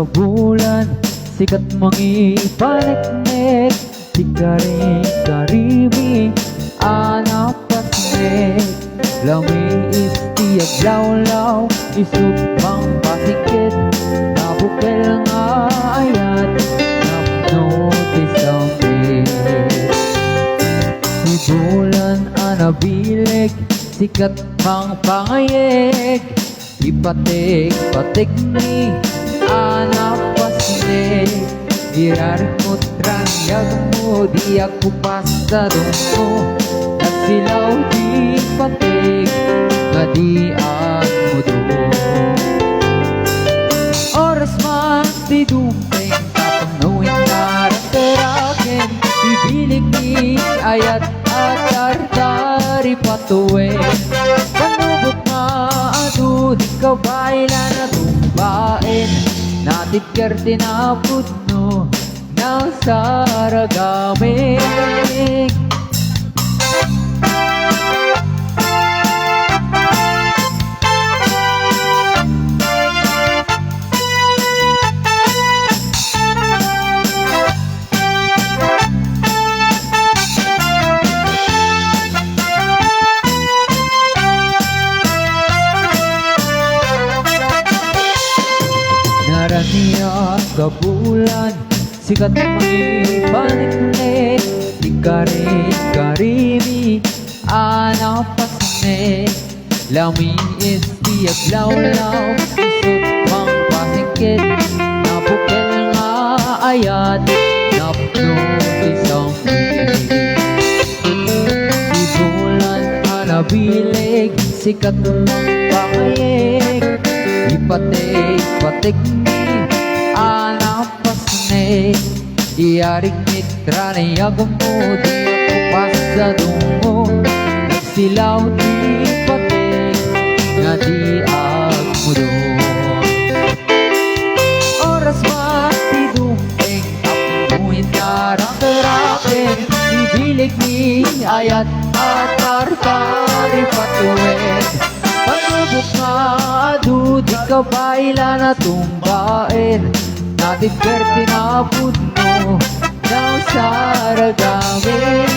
kabulan, sikat mangipaniknik, di ka rin karimi, anapasnik. Lami istiyag lawlaw, isupang pasikit, nabukil nga ayat, napnotis ang di bulan anabilig, sikat mang pangayeg, ipatik-patik ni anapasnik. Irarimot ranyag mo, di ako pasadong mo, nagsilaw di patik, nga di mo doon. Oras man di dumping, kapanuin naraterakin, bibilig ni ayat at tartari patuwin. Panubot nga ado, di ka baila na tumbain, natit kerte na putno ng saragamig. Naraniya kabulan, sikat mangipaniknik, di ka rin karimi, anapasnik. Lami istiyag lawlaw, isot pang pasikit, nabukil nga ayat, napno isang di bulan anabilig, sikat pangayeg, ipatik-patik ni anapasnik. Iyaring mitra niyag mo, di ako pasadong mo, nagsilaw di patik, nga di mo doon. Oras mati dumping, apunuin narang-terakin, ibilig ni ayat at tartari patuwid. Panubok nga ado, di ka baila na tumbain, natin kerte na putno ng saragamig.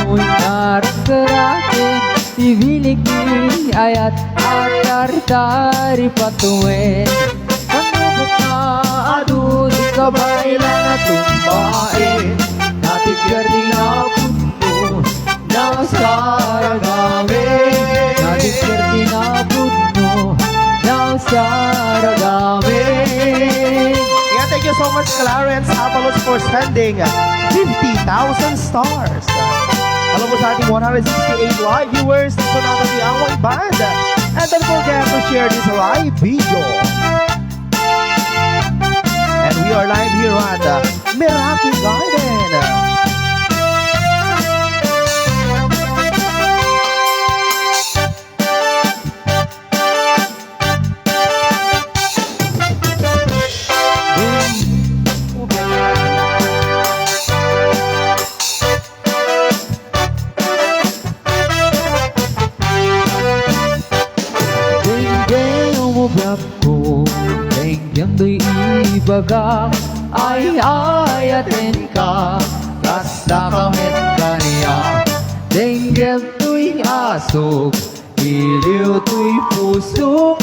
Amoy narang-terakin, ibilig ni ayat at tartari patuwid. Panubok nga ado, di ka baila na tumbain, natin kerte na putno ng saragamig, natin kerte na putno ng saragamig. Yeah, thank you so much, Clarence Apalos, for sending 50,000 stars. Hello po sa ating 168 live viewers sa Sonata Diaway Band. And don't forget to share this live video. And we are live here at Meraki Garden. Yang do'y ibagang ay ayatin ka, basta kamit ka niya. Denggel to'y asok, iliw to'y puso